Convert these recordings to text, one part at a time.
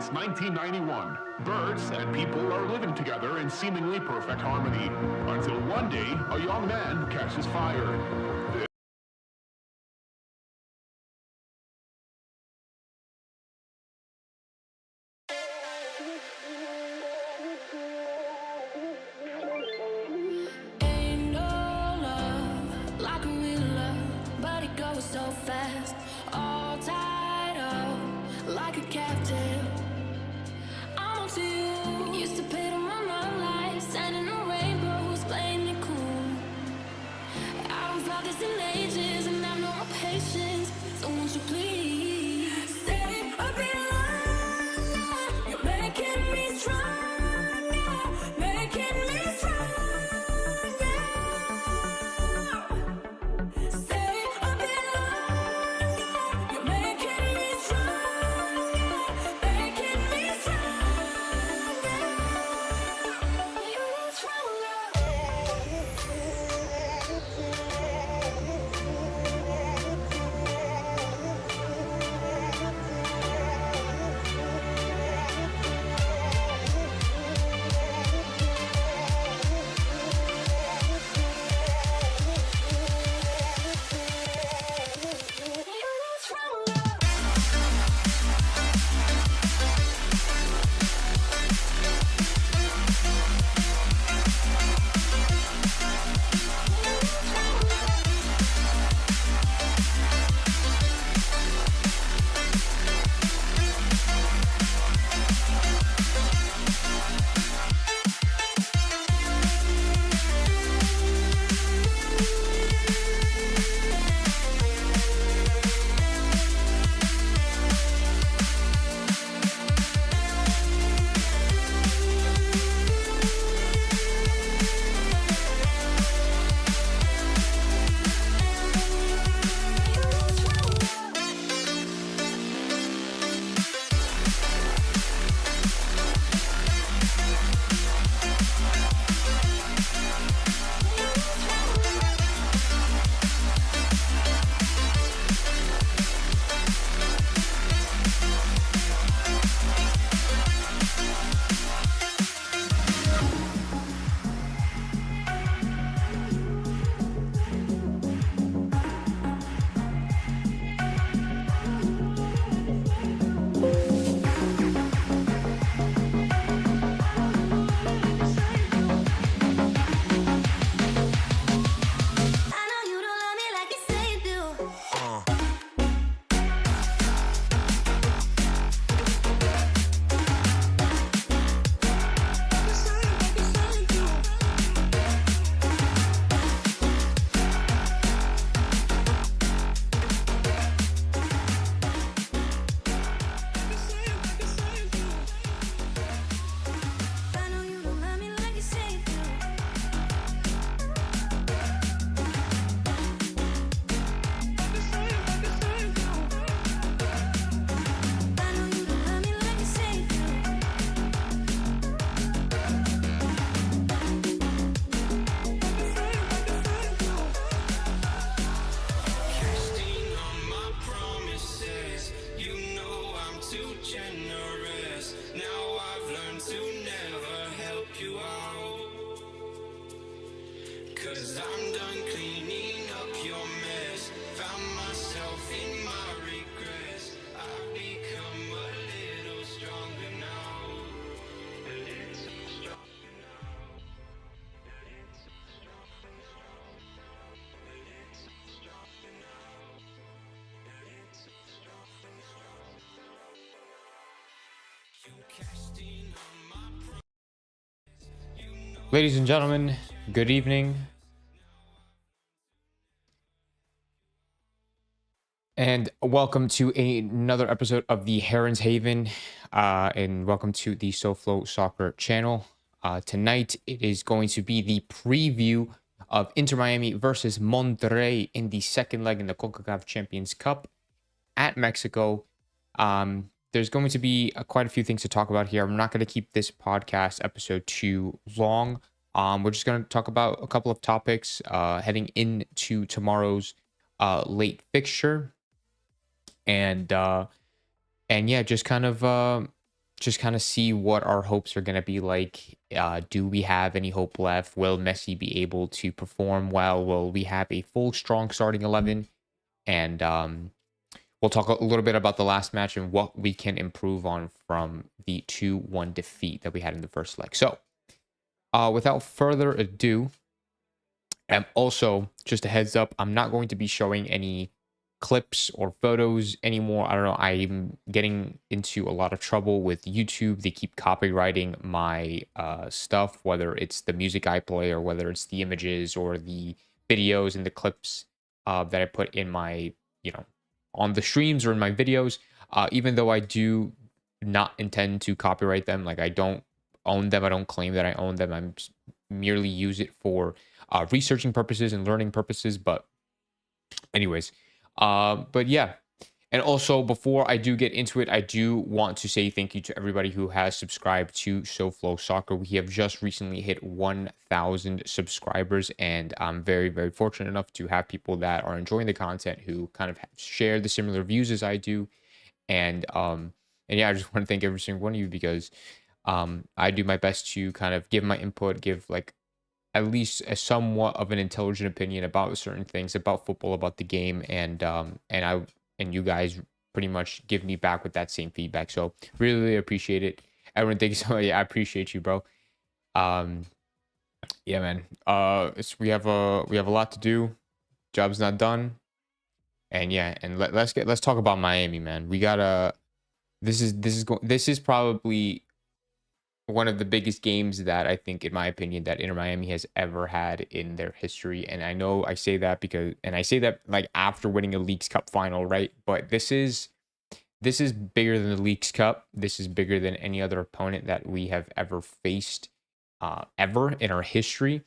It's 1991. Birds and people are living together in seemingly perfect harmony. Until one day, a young man catches fire. Ain't no love like a real love, but it goes so fast. All tied up like a captive. I'm on to you. Used to pay to my life, standing on rainbows, playing it cool. I don't felt this in ages, and I know my patience. So won't you please stay a bit longer? You're making me stronger, making me stronger. Stay a bit longer. You're making me stronger, making me stronger. You're stronger. I know you don't love me like you say you do. I know you don't love me like you say you do. I know you don't love me like you say you do. Casting on my promises, you know I'm too generous. Now I've learned to never help you out. 'Cause I'm done cleaning up your mess. Found myself in my regrets. I've become a little stronger now. A little stronger now. A little stronger now. A little stronger now. A little stronger now. You casting on my Ladies and gentlemen, good evening. And welcome to another episode of the Heron Haven, and welcome to the SoFlo Soccer channel. Tonight, it is going to be the preview of Inter Miami versus Monterrey in the second leg in the Concacaf Champions Cup at Mexico. There's going to be quite a few things to talk about here. I'm not going to keep this podcast episode too long. We're just going to talk about a couple of topics heading into tomorrow's late fixture. And yeah, just kind of just kind of see what our hopes are going to be like. Do we have any hope left? Will Messi be able to perform well? Will we have a full, strong starting 11? And we'll talk a little bit about the last match and what we can improve on from the 2-1 defeat that we had in the first leg. So, without further ado, and also just a heads up, I'm not going to be showing any clips or photos anymore. I don't know. I'm getting into a lot of trouble with YouTube. They keep copyrighting my stuff, whether it's the music I play or whether it's the images or the videos and the clips that I put in my, on the streams or in my videos. Even though I do not intend to copyright them, like I don't own them. I don't claim that I own them. I'm merely use it for researching purposes and learning purposes. But anyways, but yeah. And also, before I do get into it, I do want to say thank you to everybody who has subscribed to SoFlo Soccer. We have just recently hit 1,000 subscribers, and I'm very, very fortunate enough to have people that are enjoying the content who kind of share the similar views as I do. And yeah, I just want to thank every single one of you because I do my best to kind of give my input, give like at least a somewhat of an intelligent opinion about certain things, about football, about the game, and you guys pretty much give me back with that same feedback. So really, really appreciate it. Everyone, thank you so much. Yeah, I appreciate you, bro. Yeah, man. We have a lot to do. Job's not done. And yeah, and let's talk about Miami, man. We gotta. This is probably one of the biggest games that I think, in my opinion, that Inter Miami has ever had in their history. And I know I say that like after winning a Leagues Cup final, right? But this is bigger than the Leagues Cup. This is bigger than any other opponent that we have ever faced, ever in our history.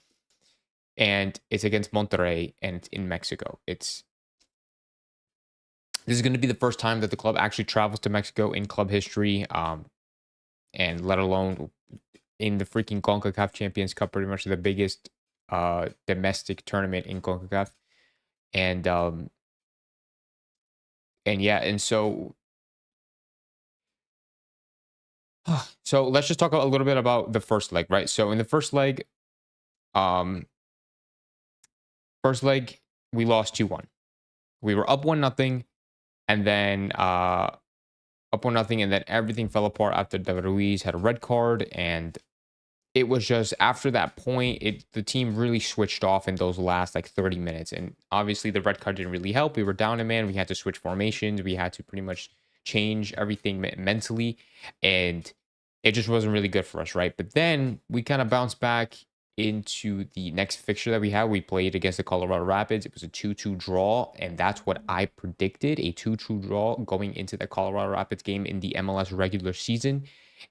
And it's against Monterrey, and it's in Mexico. This is going to be the first time that the club actually travels to Mexico in club history. And let alone in the freaking Concacaf Champions Cup, pretty much the biggest domestic tournament in Concacaf. And yeah, and so let's just talk a little bit about the first leg, right? So in the first leg, we lost 2-1. We were up 1-0, and then up 1-0, and then everything fell apart after David Ruiz had a red card. And it was just after that point, the team really switched off in those last like 30 minutes. And obviously the red card didn't really help. We were down a man. We had to switch formations. We had to pretty much change everything mentally. And it just wasn't really good for us, right? But then we kind of bounced back into the next fixture that we had. We played against the Colorado Rapids. It was a 2-2 draw, and that's what I predicted, a 2-2 draw going into the Colorado Rapids game in the MLS regular season.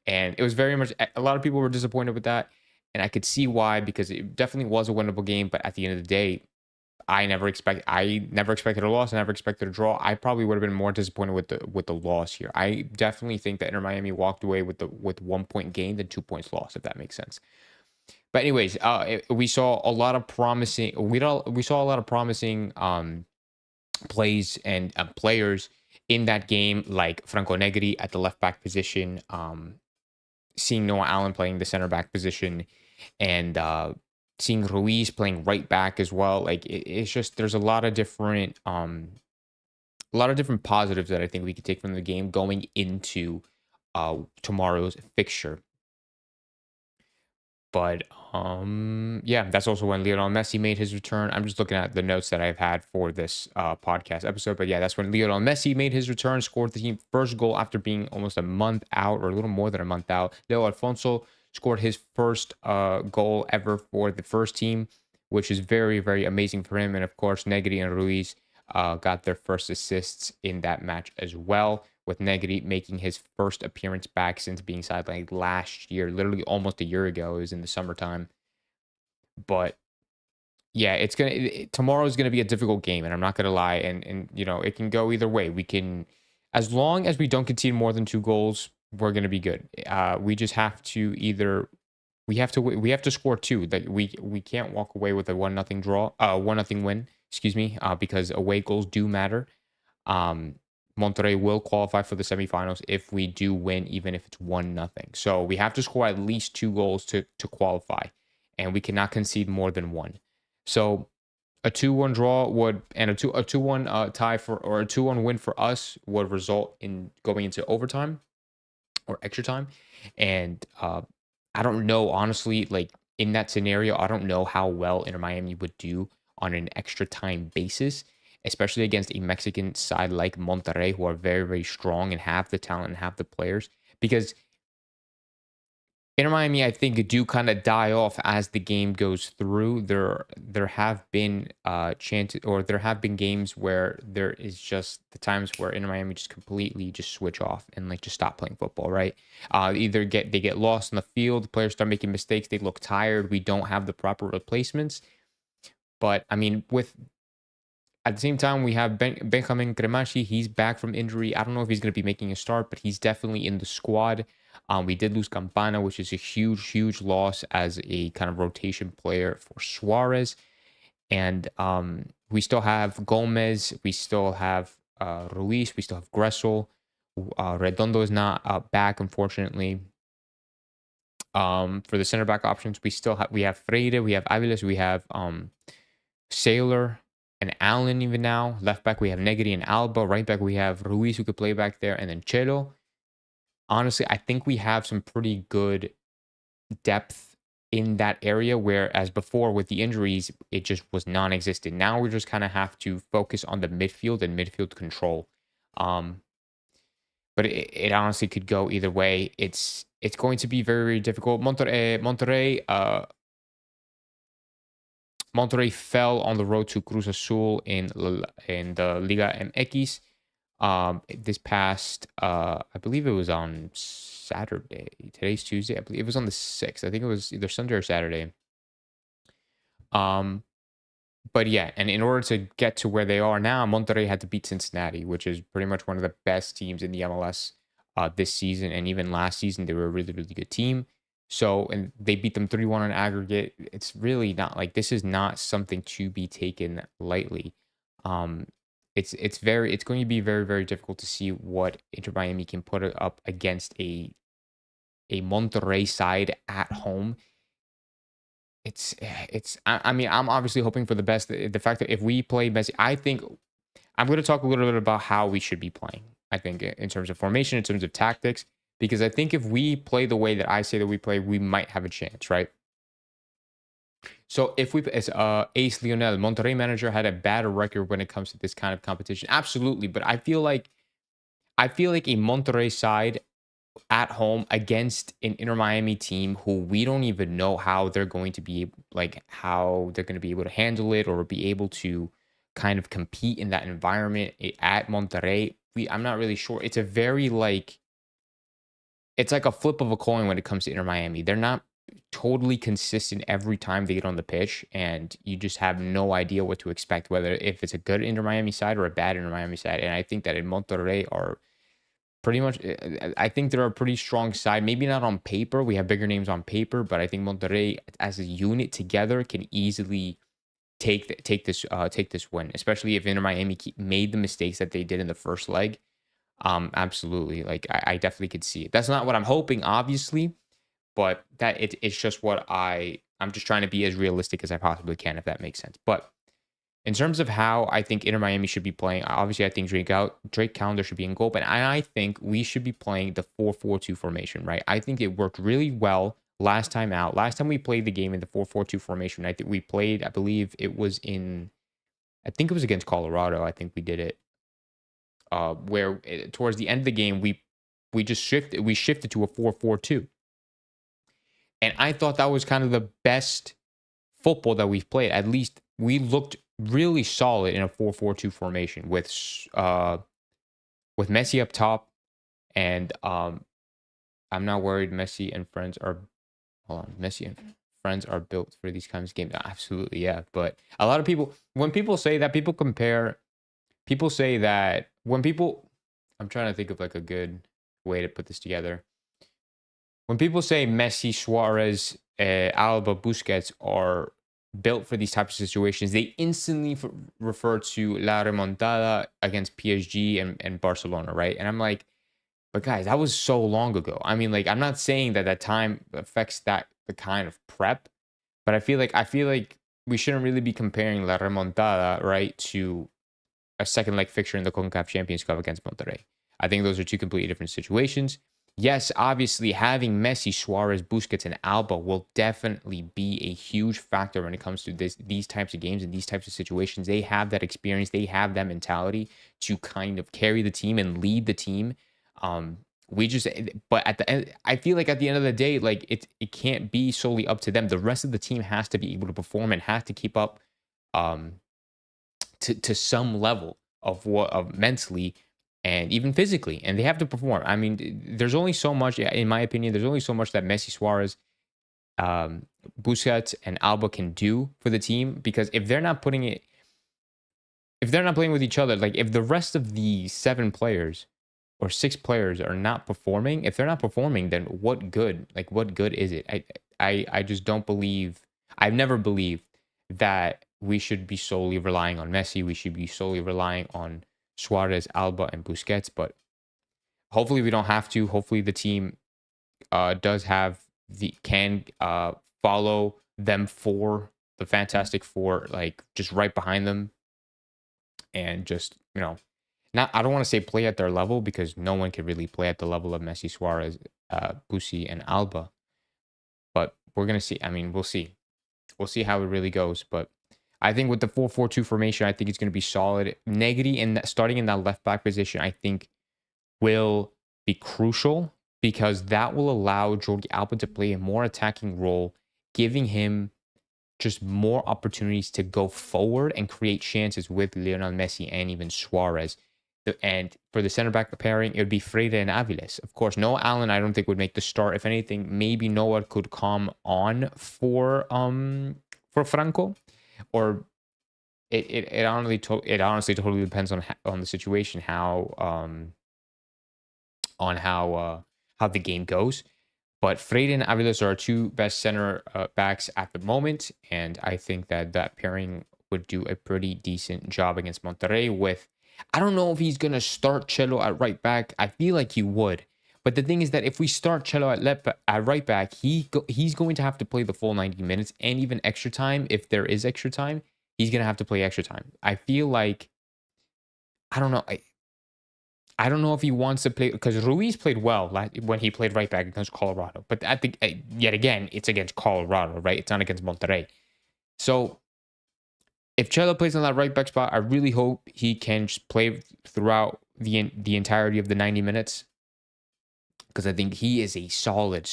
And it was very much, a lot of people were disappointed with that, and I could see why, because it definitely was a winnable game. But at the end of the day, I never expected a loss. I never expected a draw. I probably would have been more disappointed with the loss here. I definitely think that Inter Miami walked away with 1 point gain than 2 points lost, if that makes sense. But anyways, we saw a lot of promising. We saw a lot of promising plays and players in that game, like Franco Negri at the left back position, seeing Noah Allen playing the center back position, and seeing Ruiz playing right back as well. Like it's just there's a lot of different positives that I think we could take from the game going into tomorrow's fixture. But yeah, that's also when Lionel Messi made his return. I'm just looking at the notes that I've had for this podcast episode. But yeah, that's when Lionel Messi made his return, scored the team's first goal after being almost a month out, or a little more than a month out. Leo Alfonso scored his first goal ever for the first team, which is very, very amazing for him. And of course, Negri and Ruiz got their first assists in that match as well, with Negri making his first appearance back since being sidelined last year, literally almost a year ago. It was in the summertime. But yeah, tomorrow's gonna be a difficult game, and I'm not gonna lie, and it can go either way. We can, as long as we don't concede more than 2 goals, we're gonna be good. We just have to we have to score 2. Like we can't walk away with a 1-0 win, excuse me, because away goals do matter. Monterrey will qualify for the semifinals if we do win, even if it's 1-0. So we have to score at least 2 goals to qualify, and we cannot concede more than 1. So a 2-1 draw would, and a 2-1 tie for, or a 2-1 win for us would result in going into overtime or extra time. And I don't know, honestly, like in that scenario, I don't know how well Inter Miami would do on an extra time basis, especially against a Mexican side like Monterrey, who are very, very strong and have the talent and have the players. Because Inter Miami, I think, do kind of die off as the game goes through. There have been chances, or there have been games where there is just the times where Inter Miami just completely just switch off and like just stop playing football, right? Either they get lost in the field, players start making mistakes, they look tired, we don't have the proper replacements. But I mean, at the same time, we have Benjamin Cremachi. He's back from injury. I don't know if he's going to be making a start, but he's definitely in the squad. We did lose Campana, which is a huge, huge loss as a kind of rotation player for Suarez. And we still have Gomez. We still have Ruiz. We still have Gressel. Redondo is not back, unfortunately. For the center back options, we have Freire, we have Aviles, we have Sailor and Allen even now. Left back, we have Negri and Alba. Right back, we have Ruiz, who could play back there, and then Chelo. Honestly, I think we have some pretty good depth in that area, whereas before with the injuries, it just was non-existent. Now we just kind of have to focus on the midfield and midfield control. But it honestly could go either way. It's going to be very, very difficult. Monterrey fell on the road to Cruz Azul in the Liga MX. This past, I believe it was on Saturday. Today's Tuesday. I believe it was on the 6th. I think it was either Sunday or Saturday. But yeah, and in order to get to where they are now, Monterrey had to beat Cincinnati, which is pretty much one of the best teams in the MLS this season. And even last season, they were a really, really good team. So, and they beat them 3-1 on aggregate. It's really not like, this is not something to be taken lightly. It's going to be very, very difficult to see what Inter Miami can put up against a Monterrey side at home. I mean, I'm obviously hoping for the best. The fact that if we play Messi, I think I'm going to talk a little bit about how we should be playing. I think in terms of formation, in terms of tactics, because I think if we play the way that I say that we play, we might have a chance, right? So if we, as Ace Lionel, Monterrey manager, had a bad record when it comes to this kind of competition, absolutely. But I feel like a Monterrey side at home against an Inter Miami team who we don't even know how they're going to be, like how they're going to be able to handle it or be able to kind of compete in that environment at Monterrey. I'm not really sure. It's a very it's like a flip of a coin when it comes to Inter Miami. They're not totally consistent every time they get on the pitch, and you just have no idea what to expect, whether if it's a good Inter Miami side or a bad Inter Miami side. And I think that in Monterrey are pretty much, I think they're a pretty strong side. Maybe not on paper. We have bigger names on paper, but I think Monterrey as a unit together can easily take this win, especially if Inter Miami made the mistakes that they did in the first leg. Absolutely. Like I definitely could see it. That's not what I'm hoping, obviously, but that it's just what I'm just trying to be as realistic as I possibly can, if that makes sense. But in terms of how I think Inter Miami should be playing, obviously I think Drake Callender should be in goal, but I think we should be playing the 4-4-2 formation, right? I think it worked really well last time out. Last time we played the game in the 4-4-2 formation, I think we played, I believe it was against Colorado. I think we did it. Where towards the end of the game, we shifted to a 4-4-2. And I thought that was kind of the best football that we've played. At least we looked really solid in a 4-4-2 formation with Messi up top, and I'm not worried. Messi and friends are built for these kinds of games. Absolutely, yeah. But a lot of people, when people say that, I'm trying to think of like a good way to put this together. When people say Messi, Suarez, Alba, Busquets are built for these types of situations. They instantly refer to La Remontada against PSG and Barcelona, right? And I'm like, but guys, that was so long ago. I mean, like, I'm not saying that time affects the kind of prep, but I feel like we shouldn't really be comparing La Remontada, right, to a second leg fixture in the Concacaf Champions Cup against Monterrey. I think those are two completely different situations. Yes, obviously having Messi, Suarez, Busquets, and Alba will definitely be a huge factor when it comes to these types of games and these types of situations. They have that experience, they have that mentality to kind of carry the team and lead the team. But at the end, I feel like at the end of the day, like it can't be solely up to them. The rest of the team has to be able to perform and has to keep up to some level of mentally and even physically, and they have to perform. I mean, there's only so much, in my opinion, there's only so much that Messi, Suarez, Busquets, and Alba can do for the team, because if they're not playing with each other, like if the rest of the 7 players or 6 players are not performing, if they're not performing, then what good? Like, what good is it? I just don't believe. I've never believed that we should be solely relying on Messi. We should be solely relying on Suarez, Alba, and Busquets. But hopefully we don't have to. Hopefully the team does have can follow them for the Fantastic Four, like just right behind them, and just not. I don't want to say play at their level, because no one can really play at the level of Messi, Suarez, Busi, and Alba. But we're gonna see. I mean, we'll see. We'll see how it really goes. But I think with the 4-4-2 formation, I think it's going to be solid. Negri starting in that left back position, I think will be crucial, because that will allow Jordi Alba to play a more attacking role, giving him just more opportunities to go forward and create chances with Lionel Messi and even Suarez. And for the center back pairing, it would be Freire and Aviles. Of course, Noah Allen, I don't think would make the start. If anything, maybe Noah could come on for Franco, or it honestly totally depends on the situation, how the game goes. But Freire and Aviles are our 2 best center backs at the moment, and I think that pairing would do a pretty decent job against Monterrey. I don't know if he's gonna start Chelo at right back. I feel like he would. But the thing is that if we start Chelo at right back, he's going to have to play the full 90 minutes and even extra time. If there is extra time, he's going to have to play extra time. I feel like, I don't know. I don't know if he wants to play, because Ruiz played well when he played right back against Colorado. But I think, yet again, it's against Colorado, right? It's not against Monterrey. So if Chelo plays on that right back spot, I really hope he can just play throughout the entirety of the 90 minutes. Because I think he is a solid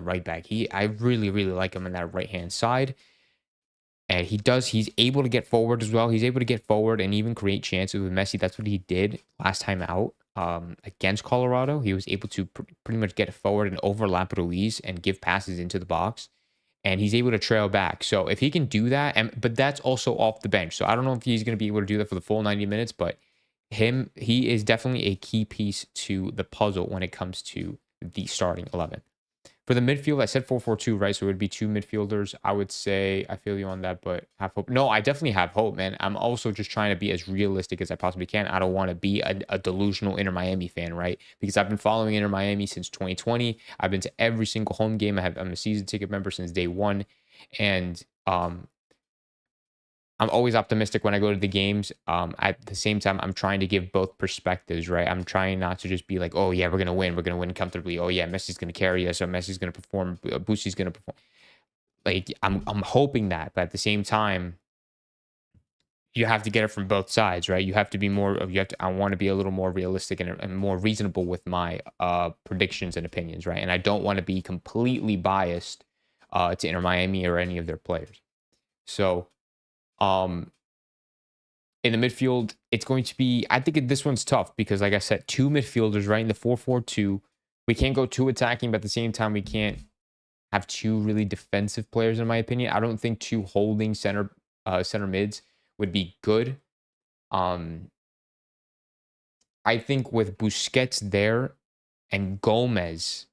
right back. I really, really like him on that right-hand side. And he's able to get forward as well. He's able to get forward and even create chances with Messi. That's what he did last time out against Colorado. He was able to pretty much get forward and overlap Ruiz and give passes into the box. And he's able to trail back. So if he can do that, but that's also off the bench. So I don't know if he's going to be able to do that for the full 90 minutes. But he is definitely a key piece to the puzzle when it comes to the starting 11. For the midfield, I said 4-4-2, right? So it would be 2 midfielders. I would say, I feel you on that, but have hope. No, I definitely have hope, man. I'm also just trying to be as realistic as I possibly can. I don't want to be a delusional Inter Miami fan, right? Because I've been following Inter Miami since 2020. I've been to every single home game. I'm a season ticket member since day one. And I'm always optimistic when I go to the games. At the same time, I'm trying to give both perspectives, right? I'm trying not to just be like, oh, yeah, we're going to win. We're going to win comfortably. Oh, yeah, Messi's going to carry us. Or Messi's going to perform. Bussi's going to perform. Like, I'm hoping that. But at the same time, you have to get it from both sides, right? You have to be I want to be a little more realistic and more reasonable with my predictions and opinions, right? And I don't want to be completely biased to Inter Miami or any of their players. So, in the midfield, it's going to be, I think this one's tough because, like I said, 2 midfielders, right? In the 4-4-2, we can't go too attacking, but at the same time, we can't have 2 really defensive players, in my opinion. I don't think 2 holding center mids would be good. I think with Busquets there and Gomez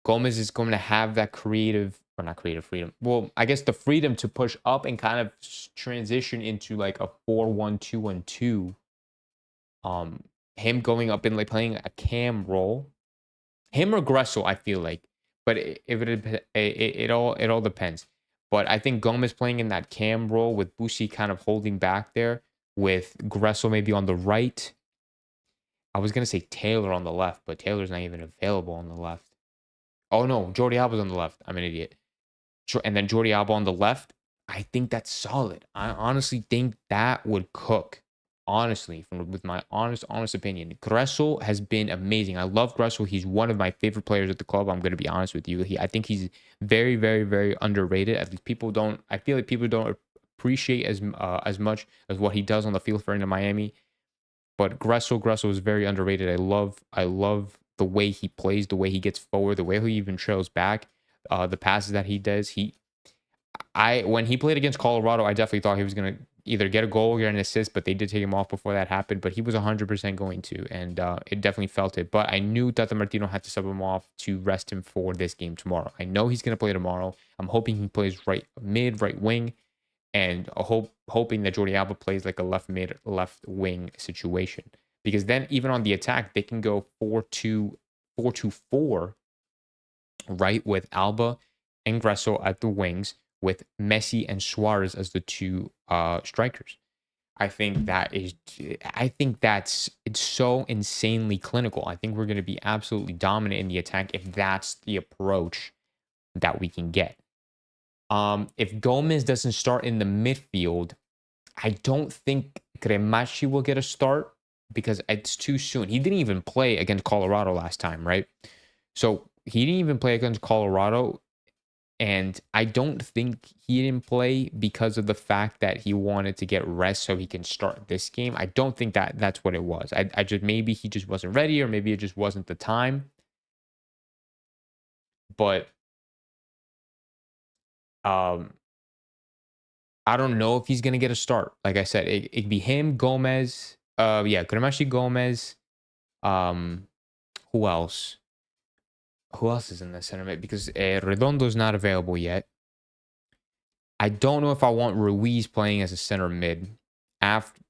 is going to have that creative or not creative freedom. Well, I guess the freedom to push up and kind of transition into like a 4-1-2-1-2. Him going up and like playing a cam role, him or Gressel, I feel like, but it all depends. But I think Gomez playing in that cam role with Busi kind of holding back there, with Gressel maybe on the right. I was gonna say Taylor on the left, but Taylor's not even available on the left. Oh no, Jordi Alba's on the left. I'm an idiot. And then Jordi Alba on the left. I think that's solid. I honestly think that would cook. Honestly, with my honest opinion, Gressel has been amazing. I love Gressel. He's one of my favorite players at the club. I'm going to be honest with you. I think he's very, very, very underrated. At least people don't. I feel like people don't appreciate as much as what he does on the field for Inter Miami. But Gressel is very underrated. I love the way he plays, the way he gets forward, the way he even trails back, the passes that he does. When he played against Colorado, I definitely thought he was gonna either get a goal or get an assist, but they did take him off before that happened. But he was 100% going to, and it definitely felt it. But I knew Tata Martino had to sub him off to rest him for this game tomorrow. I know he's gonna play tomorrow. I'm hoping he plays right mid, right wing, and hoping that Jordi Alba plays like a left mid, left wing situation. Because then even on the attack, they can go 4-2-4, right, with Alba and Gressel at the wings, with Messi and Suarez as the two strikers. I think it's so insanely clinical. I think we're going to be absolutely dominant in the attack if that's the approach that we can get. If Gomez doesn't start in the midfield, I don't think Cremachi will get a start because it's too soon. He didn't even play against Colorado last time, right? So he didn't even play against Colorado. And I don't think he didn't play because of the fact that he wanted to get rest so he can start this game. I don't think that's what it was. I just, maybe he just wasn't ready, or maybe it just wasn't the time. But I don't know if he's gonna get a start. Like I said, it'd be him, Gomez. Cremachi, Gomez. Who else? Who else is in the center mid? Because Redondo's not available yet. I don't know if I want Ruiz playing as a center mid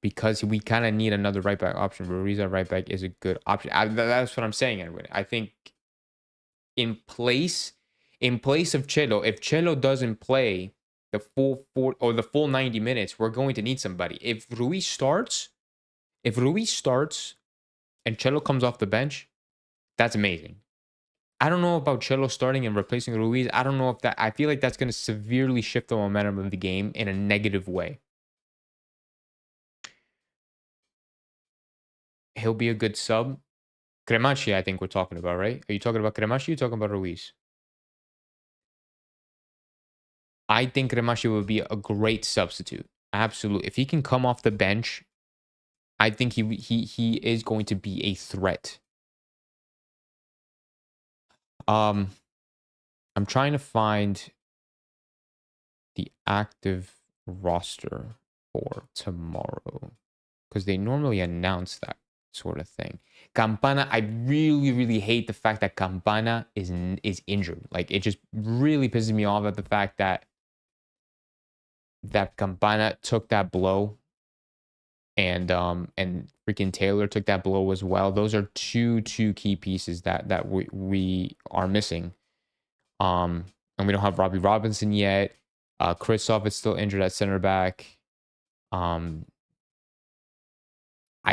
because we kind of need another right back option. Ruiz at right back is a good option. That's what I'm saying. Anyway, I think in place of Chelo, if Chelo doesn't play the full 90 minutes, we're going to need somebody. If Ruiz starts and Chelo comes off the bench, that's amazing. I don't know about Chelo starting and replacing Ruiz. I don't know if that... I feel like that's going to severely shift the momentum of the game in a negative way. He'll be a good sub. Cremachi, I think we're talking about, right? Are you talking about Cremachi or are you talking about Ruiz? I think Cremachi would be a great substitute. Absolutely. If he can come off the bench, I think he is going to be a threat. I'm trying to find the active roster for tomorrow because they normally announce that sort of thing. Campana, I really, really hate the fact that Campana is injured. Like, it just really pisses me off at the fact that Campana took that blow and freaking Taylor took that blow as well. Those are two key pieces that we are missing. And we don't have Robbie Robinson yet. Kristoff is still injured at center back. I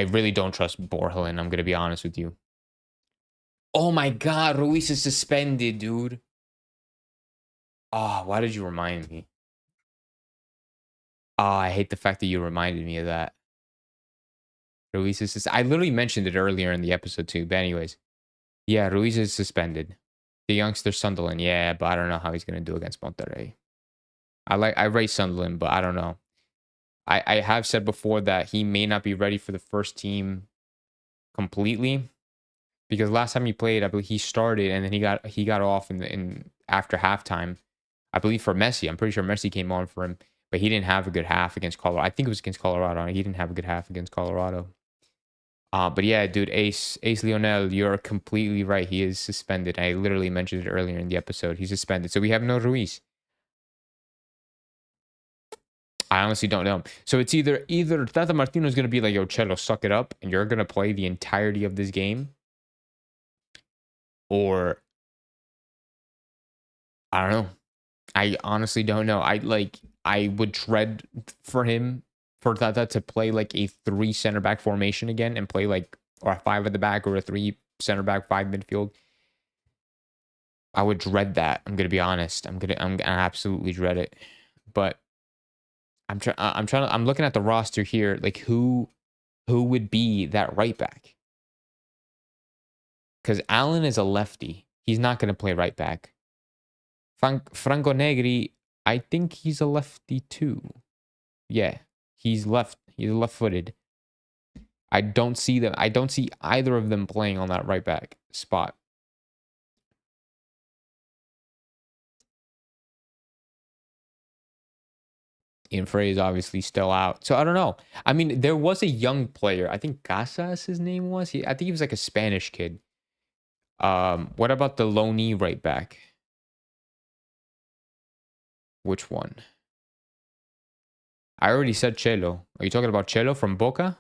really don't trust Borgelin. I'm gonna be honest with you. Oh my God, Ruiz is suspended, dude. Oh, why did you remind me? Oh, I hate the fact that you reminded me of that. Ruiz is I literally mentioned it earlier in the episode too. But anyways, yeah, Ruiz is suspended. The youngster Sunderland, yeah, but I don't know how he's gonna do against Monterrey. I rate Sunderland, but I don't know. I have said before that he may not be ready for the first team completely because last time he played, I believe he started and then he got off in after halftime. I believe for Messi, I'm pretty sure Messi came on for him, but he didn't have a good half against Colorado. I think it was against Colorado. He didn't have a good half against Colorado. But yeah, dude, Ace Lionel, you're completely right. He is suspended. I literally mentioned it earlier in the episode. He's suspended. So we have no Ruiz. I honestly don't know. So it's either Tata Martino is going to be like, yo, Cello, suck it up, and you're going to play the entirety of this game, or I don't know. I honestly don't know. I would dread for Tata to play like a 3 center back formation again and play like or a 5 at the back or a 3 center back, 5 midfield. I would dread that. I'm gonna be honest. I'm gonna absolutely dread it. But I'm looking at the roster here. Like who would be that right back? Because Allen is a lefty. He's not gonna play right back. Franco Negri, I think he's a lefty too. Yeah, he's left. He's left-footed. I don't see either of them playing on that right back spot. Ian Frey is obviously still out. So I don't know. I mean, there was a young player. I think Casas his name was. I think he was like a Spanish kid. What about the loanee right back? Which one? I already said Chelo. Are you talking about Chelo from Boca?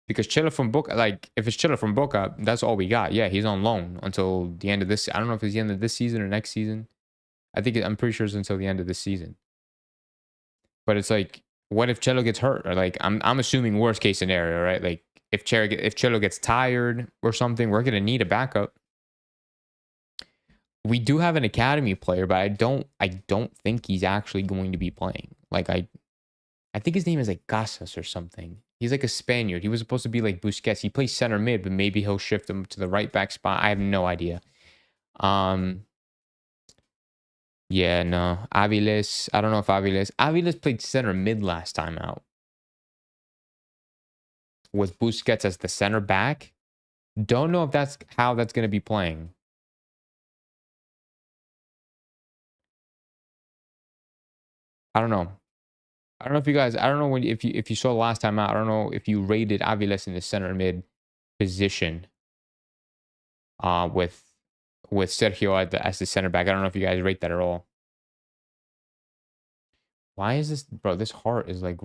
Because Chelo from Boca, like, if it's Chelo from Boca, that's all we got. Yeah, he's on loan until the end of this. I don't know if it's the end of this season or next season. I'm pretty sure it's until the end of this season. But it's like, what if Chelo gets hurt? Or like, I'm assuming worst case scenario, right? Like, if Chelo gets tired or something, we're gonna need a backup. We do have an academy player, but I don't think he's actually going to be playing. Like I think his name is like Casas or something. He's like a Spaniard. He was supposed to be like Busquets. He plays center mid, but maybe he'll shift him to the right back spot. I have no idea. Yeah, no. Aviles. I don't know if Aviles played center mid last time out. With Busquets as the center back. Don't know if that's how that's going to be playing. I don't know. I don't know if you guys. I don't know if you saw last time out. I don't know if you rated Aviles in the center mid position. With Sergio as the center back. I don't know if you guys rate that at all. Why is this, bro? This heart is like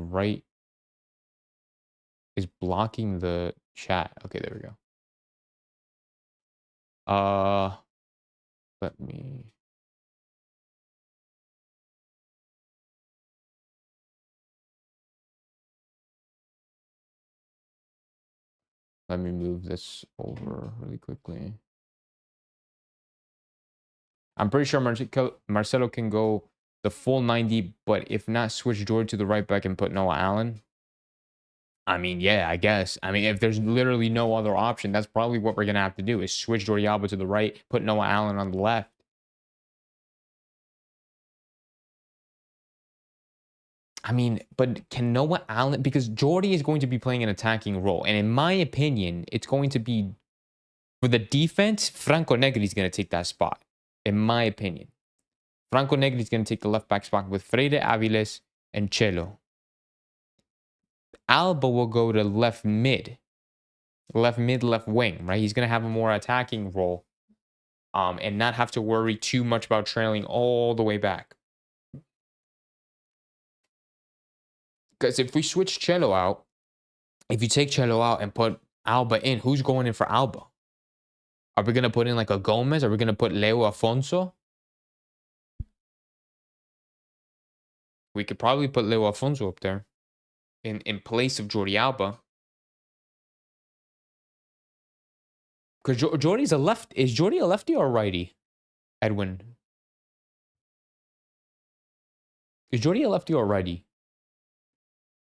is blocking the chat. Okay, there we go. Let me. Let me move this over really quickly. I'm pretty sure Marcelo can go the full 90, but if not, switch Jordi to the right back and put Noah Allen. I mean, yeah, I guess. I mean, if there's literally no other option, that's probably what we're going to have to do is switch Jordi Alba to the right, put Noah Allen on the left. I mean, but can Noah Allen, because Jordi is going to be playing an attacking role. And in my opinion, it's going to be, for the defense, Franco Negri is going to take that spot. In my opinion. Franco Negri is going to take the left back spot with Freire, Aviles, and Chelo. Alba will go to left mid, left wing, right? He's going to have a more attacking role and not have to worry too much about trailing all the way back. Because if we switch Chelo out, if you take Chelo out and put Alba in, who's going in for Alba? Are we going to put in like a Gomez? Are we going to put Leo Afonso? We could probably put Leo Afonso up there in place of Jordi Alba. Because Jordi's a left. Is Jordi a lefty or a righty? Edwin. Is Jordi a lefty or a righty?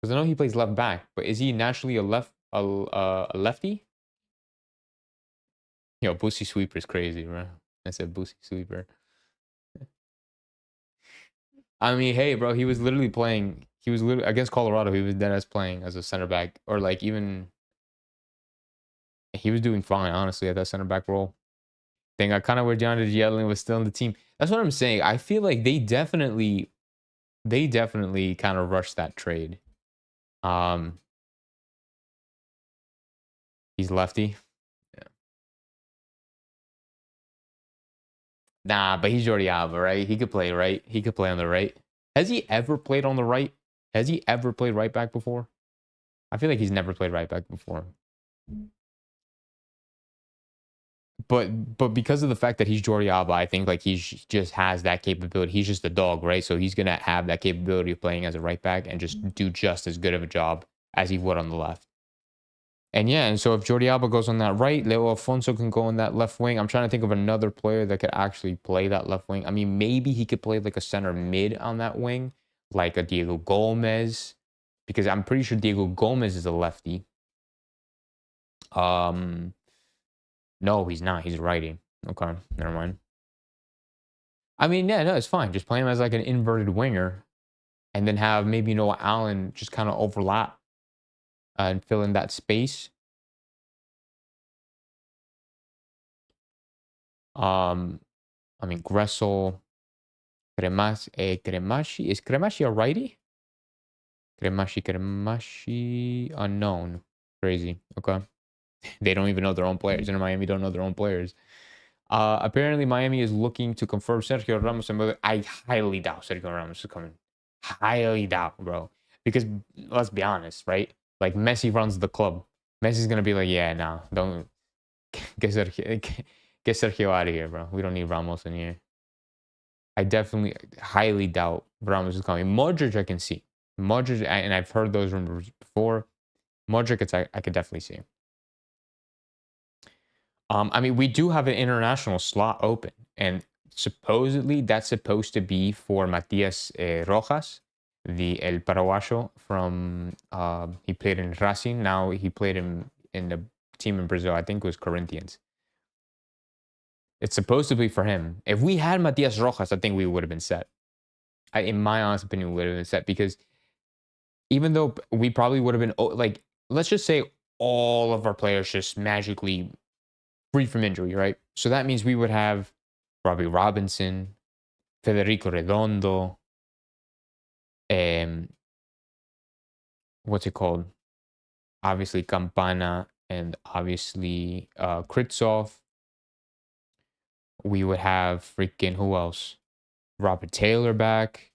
Because I know he plays left back, but is he naturally a lefty? Yo, Boosie Sweeper is crazy, bro. I said Boosie Sweeper. I mean, hey, bro, he was literally playing. He was literally against Colorado. He was dead as playing as a center back, or like even. He was doing fine, honestly, at that center back role. Thing I kind of wish DeAndre Yedlin was still in the team. That's what I'm saying. I feel like they definitely kind of rushed that trade. He's lefty. Yeah. Nah, but he's Jordi Alba, right? He could play right. He could play on the right. Has he ever played on the right? Has he ever played right back before? I feel like he's never played right back before. But because of the fact that he's Jordi Alba, I think like just has that capability. He's just a dog, right? So he's gonna have that capability of playing as a right back and just do just as good of a job as he would on the left. And yeah, and so if Jordi Alba goes on that right, Leo Alfonso can go on that left wing. I'm trying to think of another player that could actually play that left wing. I mean, maybe he could play like a center mid on that wing, like a Diego Gomez, because I'm pretty sure Diego Gomez is a lefty. No, he's not. He's a righty. Okay, never mind. I mean, yeah, no, it's fine. Just play him as like an inverted winger, and then have maybe Noah Allen just kind of overlap and fill in that space. I mean, Gressel, Cremashi. Is Cremashi a righty? Cremashi, unknown. Crazy. Okay. They don't even know their own players. In Miami, don't know their own players. Apparently, Miami is looking to confirm Sergio Ramos. I highly doubt Sergio Ramos is coming. Highly doubt, bro. Because let's be honest, right? Like Messi runs the club. Messi's gonna be like, yeah, no, don't get Sergio out of here, bro. We don't need Ramos in here. I definitely highly doubt Ramos is coming. Modric, I can see. Modric, and I've heard those rumors before. Modric, I could definitely see. I mean, we do have an international slot open, and supposedly that's supposed to be for Matias Rojas, the El Paraguayo from. He played in Racing. Now he played in the team in Brazil. I think it was Corinthians. It's supposed to be for him. If we had Matias Rojas, I think we would have been set. In my honest opinion, we would have been set because even though we probably would have been like, let's just say all of our players just magically free from injury, right? So that means we would have Robbie Robinson, Federico Redondo, what's it called? Obviously Campana and obviously Kritsov. We would have freaking who else? Robert Taylor back.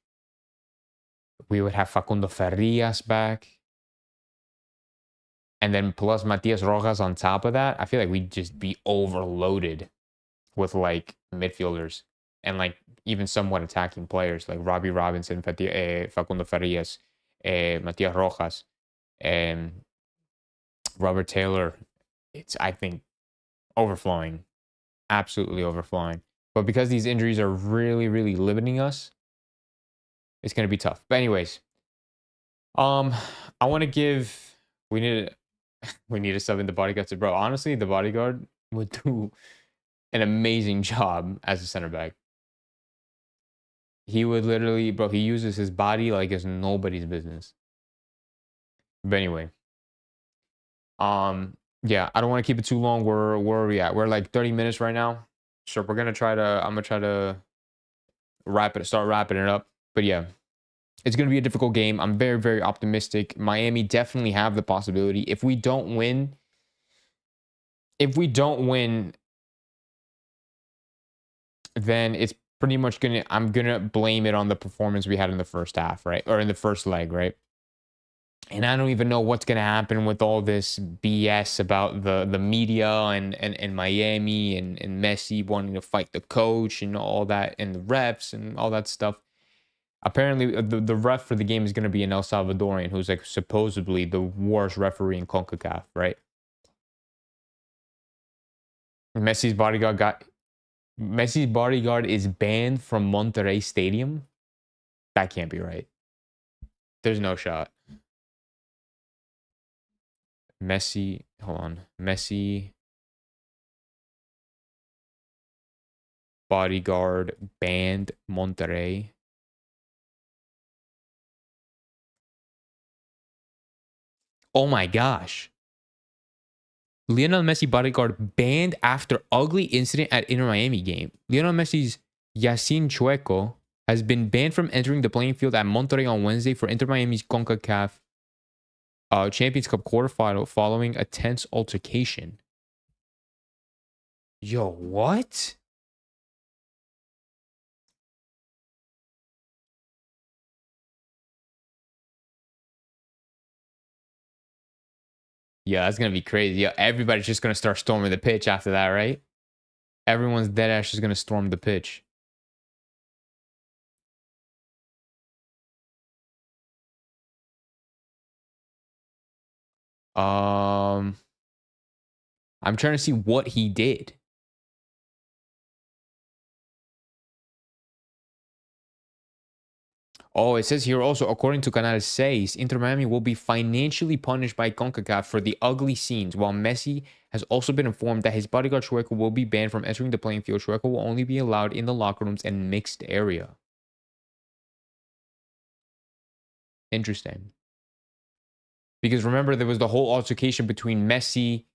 We would have Facundo Farias back. And then plus Matias Rojas on top of that, I feel like we'd just be overloaded with like midfielders and like even somewhat attacking players like Robbie Robinson, Facundo Farias, Matias Rojas, and Robert Taylor. It's, I think, overflowing, absolutely overflowing. But because these injuries are really, really limiting us, it's going to be tough. But anyways, I want to give, we need a sub in the bodyguard. So, bro, honestly, the bodyguard would do an amazing job as a center back. He would literally, bro, he uses his body like it's nobody's business. But anyway, yeah, I don't want to keep it too long. Where are we at? We're like 30 minutes right now. So I'm gonna try to start wrapping it up. But yeah, it's gonna be a difficult game. I'm very, very optimistic. Miami definitely have the possibility. If we don't win, then it's pretty much I'm gonna blame it on the performance we had in the first half, right? Or in the first leg, right? And I don't even know what's gonna happen with all this BS about the media and Miami and Messi wanting to fight the coach and all that and the refs and all that stuff. Apparently, the ref for the game is gonna be an El Salvadorian who's like supposedly the worst referee in Concacaf, right? Messi's bodyguard is banned from Monterrey Stadium. That can't be right. There's no shot. Messi, hold on. Messi bodyguard banned Monterrey. Oh my gosh. Lionel Messi bodyguard banned after ugly incident at Inter Miami game. Lionel Messi's Yacine Chueco has been banned from entering the playing field at Monterrey on Wednesday for Inter Miami's Concacaf Champions Cup quarterfinal following a tense altercation. Yo, what? Yeah, that's gonna be crazy. Yeah, everybody's just gonna start storming the pitch after that, right? Everyone's dead ass just gonna storm the pitch. Um, I'm trying to see what he did. Oh, it says here also, according to Canal 6, Inter Miami will be financially punished by Concacaf for the ugly scenes, while Messi has also been informed that his bodyguard Chueco will be banned from entering the playing field. Chueco will only be allowed in the locker rooms and mixed area. Interesting. Because remember, there was the whole altercation between Messi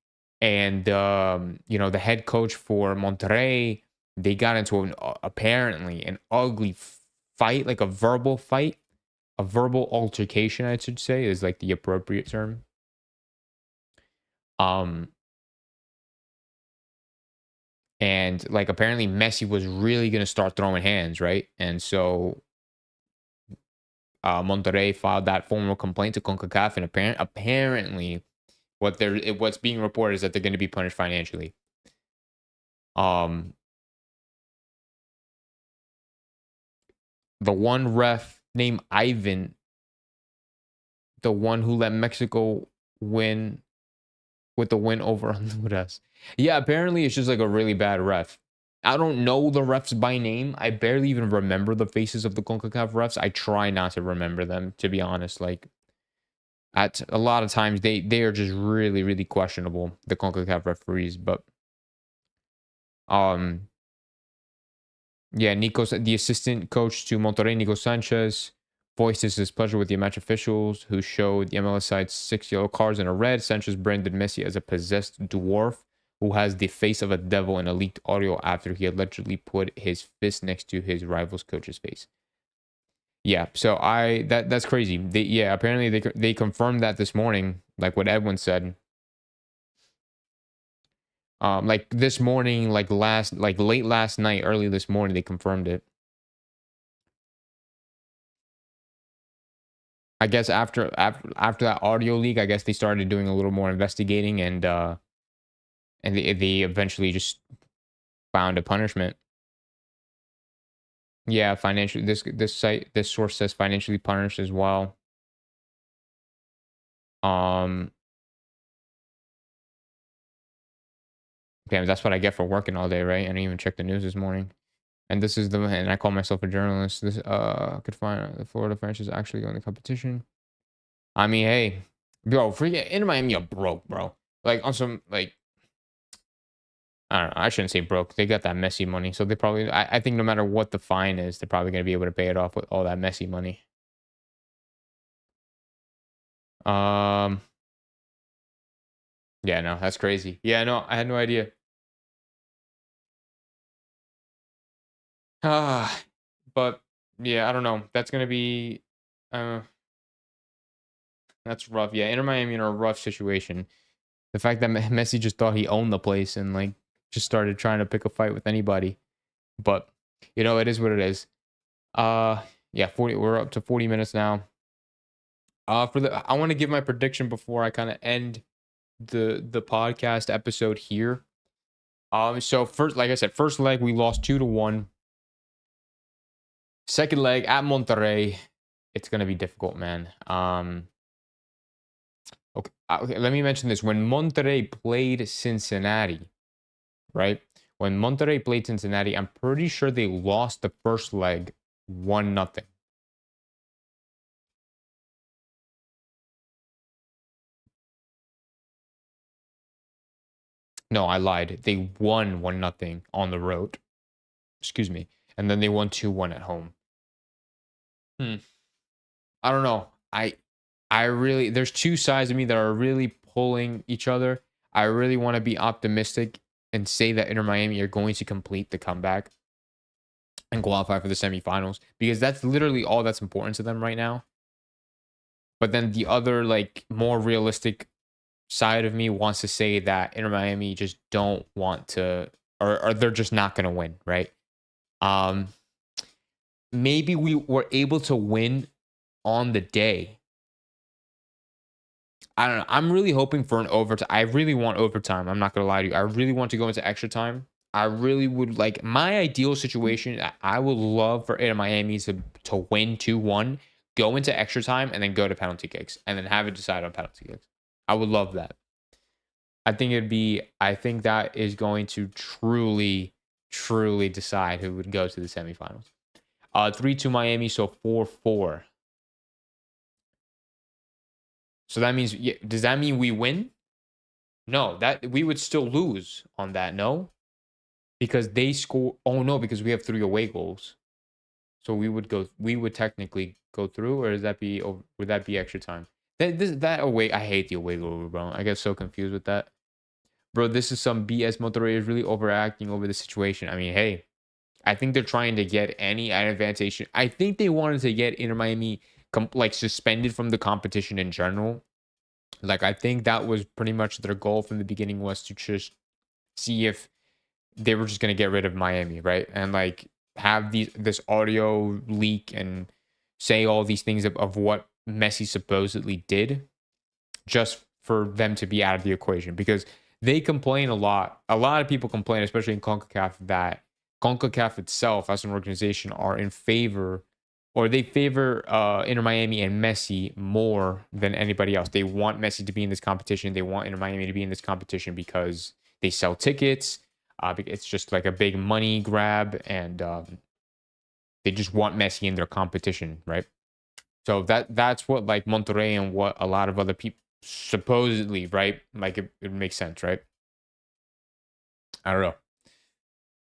and the head coach for Monterrey. They got into apparently an ugly fight, like a verbal fight, a verbal altercation, I should say, is like the appropriate term. And like apparently Messi was really gonna start throwing hands, right? And so Monterrey filed that formal complaint to CONCACAF, and apparently what's being reported is that they're going to be punished financially. The one ref named Ivan, the one who let Mexico win with the win over Honduras. Yeah, apparently it's just like a really bad ref. I don't know the refs by name. I barely even remember the faces of the CONCACAF refs. I try not to remember them, to be honest. Like, at a lot of times, they are just really, really questionable, the CONCACAF referees. But, yeah, the assistant coach to Monterrey, Nico Sanchez, voiced his pleasure with the match officials who showed the MLS side 6 yellow cards and a red. Sanchez branded Messi as a possessed dwarf who has the face of a devil in a leaked audio after he allegedly put his fist next to his rival's coach's face. Yeah, so that's crazy. Apparently they confirmed that this morning, like what Edwin said. Like this morning, like late last night, early this morning, they confirmed it. I guess after that audio leak, I guess they started doing a little more investigating, and they eventually just found a punishment. Yeah, financially, this source says financially punished as well. Damn, that's what I get for working all day, right? I didn't even check the news this morning. And and I call myself a journalist. This could find the Florida franchise actually going to competition. I mean, hey, bro, forget in Miami, you're broke, bro. Like on some like, I don't know. I shouldn't say broke. They got that Messi money, so they probably. I think no matter what the fine is, they're probably going to be able to pay it off with all that Messi money. Yeah, no, that's crazy. Yeah, no, I had no idea. But yeah, I don't know. That's gonna be, that's rough. Yeah, Inter Miami in a rough situation. The fact that Messi just thought he owned the place and like just started trying to pick a fight with anybody. But it is what it is. Yeah, 40. We're up to 40 minutes now. I want to give my prediction before I kind of end the podcast episode here. So first, like I said, first leg we lost 2-1. Second leg at Monterrey, it's gonna be difficult, man. Okay, let me mention this. When Monterrey played Cincinnati, right? When Monterrey played Cincinnati, I'm pretty sure they lost the first leg 1-0. No, I lied. They won 1-0 on the road. Excuse me. And then they won 2-1 at home. I don't know. I really, there's two sides of me that are really pulling each other. I really want to be optimistic and say that Inter Miami are going to complete the comeback and qualify for the semifinals, because that's literally all that's important to them right now. But then the other, like, more realistic side of me wants to say that Inter Miami just don't want to, or they're just not going to win, right? Maybe we were able to win on the day. I don't know. I'm really hoping for an overtime. I really want overtime. I'm not gonna lie to you. I really want to go into extra time. I really would like my ideal situation. I would love for Inter Miami to win 2-1, go into extra time, and then go to penalty kicks, and then have it decide on penalty kicks. I would love that. I think that is going to truly, truly decide who would go to the semifinals. 3-2 Miami, so 4-4. So that means, does that mean we win? No, that we would still lose on that. No, because they score. Oh no, because we have 3 away goals. So we would technically go through, or would that be extra time? That away, I hate the away goal, bro. I get so confused with that. Bro, this is some BS. Monterrey is really overacting over the situation. I mean, hey, I think they're trying to get any advantage. I think they wanted to get Inter Miami like suspended from the competition in general. Like, I think that was pretty much their goal from the beginning, was to just see if they were just going to get rid of Miami, right? And like have this audio leak and say all these things of what Messi supposedly did, just for them to be out of the equation, because they complain a lot. A lot of people complain, especially in CONCACAF, that CONCACAF itself as an organization are in favor, or they favor Inter Miami and Messi more than anybody else. They want Messi to be in this competition. They want Inter Miami to be in this competition because they sell tickets. It's just like a big money grab, and they just want Messi in their competition, right? So that's what like Monterrey and what a lot of other people supposedly, right? Like it makes sense, right? I don't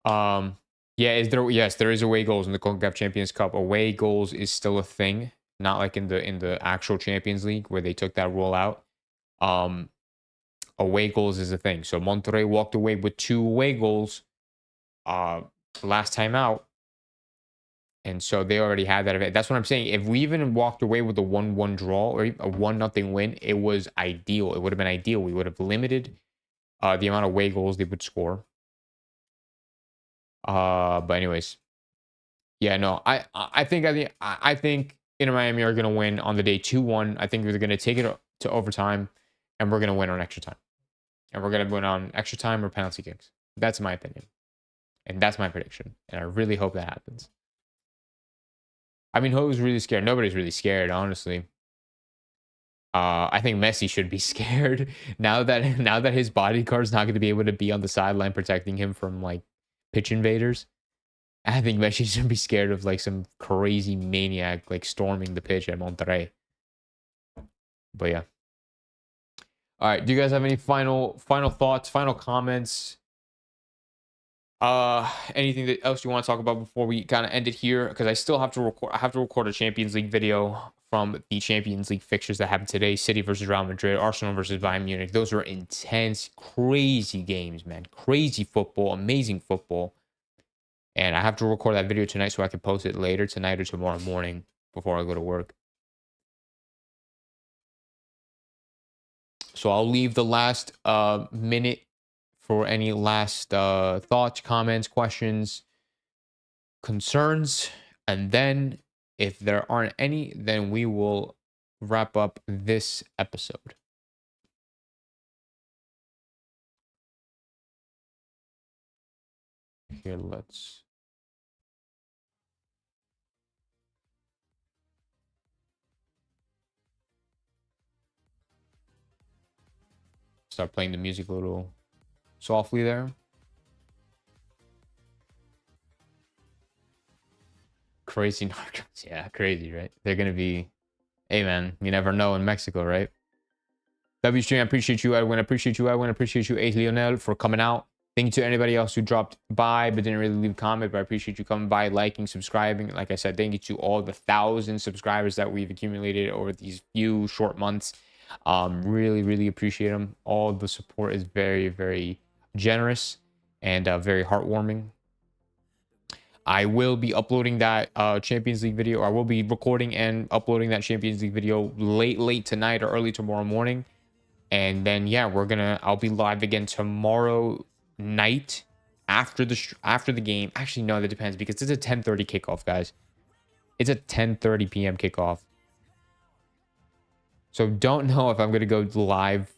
know. Yeah, yes, there is away goals in the Concacaf Champions Cup. Away goals is still a thing, not like in the actual Champions League where they took that rule out. Away goals is a thing. So Monterrey walked away with 2 away goals last time out. And so they already had that event. That's what I'm saying. If we even walked away with a 1-1 draw or a 1-0 win, it was ideal. It would have been ideal. We would have limited the amount of away goals they would score. But anyways, yeah, no, I think Inter Miami are gonna win on the day 2-1. I think they're gonna take it to overtime, and we're gonna win on extra time, and we're gonna win on extra time or penalty kicks. That's my opinion, and that's my prediction, and I really hope that happens. I mean, who's really scared? Nobody's really scared, honestly. I think Messi should be scared now that his bodyguard's not going to be able to be on the sideline protecting him from like pitch invaders. I think Messi should be scared of like some crazy maniac like storming the pitch at Monterrey. But yeah. All right. Do you guys have any final thoughts, final comments? Anything else you want to talk about before we kind of end it here? Because I still have to record. I have to record a Champions League video from the Champions League fixtures that happened today: City versus Real Madrid, Arsenal versus Bayern Munich. Those were intense, crazy games, man. Crazy football, amazing football. And I have to record that video tonight so I can post it later tonight or tomorrow morning before I go to work. So I'll leave the last minute for any last thoughts, comments, questions, concerns. And then if there aren't any, then we will wrap up this episode. Here, let's... start playing the music a little softly there. Crazy narcos. Yeah, crazy, right? They're going to be... Hey, man, you never know in Mexico, right? WStream, I appreciate you. Edwin, I appreciate you. Edwin, I appreciate you. Ace Lionel for coming out. Thank you to anybody else who dropped by but didn't really leave a comment, but I appreciate you coming by, liking, subscribing. Like I said, thank you to all the 1,000 subscribers that we've accumulated over these few short months. Really, really appreciate them. All the support is very, very generous and very heartwarming. I will be uploading that Champions League video. I will be recording and uploading that Champions League video late tonight or early tomorrow morning. And then, yeah, I'll be live again tomorrow night after the game. Actually, no, that depends because it's a 10:30 kickoff, guys. It's a 10:30 p.m. kickoff. So don't know if I'm going to go live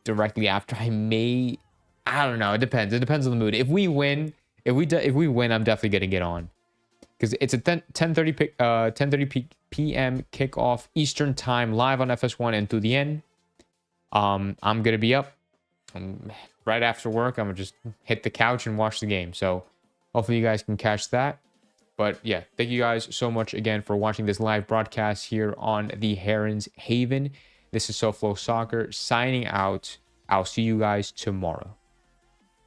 directly after. I don't know. It depends. It depends on the mood. If we win, I'm definitely going to get on. Because it's a 10:30 p.m. kickoff Eastern time live on FS1 and through the end. I'm going to be up right after work. I'm going to just hit the couch and watch the game. So hopefully you guys can catch that. But yeah, thank you guys so much again for watching this live broadcast here on the Heron Haven. This is SoFlo Soccer signing out. I'll see you guys tomorrow.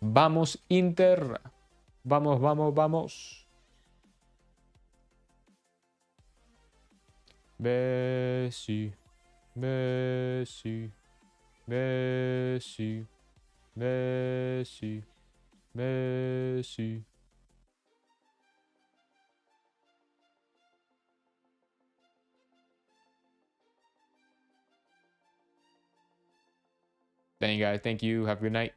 Vamos Inter. Vamos, vamos, vamos. Messi. Messi. Messi. Messi. Messi. Thank you guys. Thank you. Have a good night.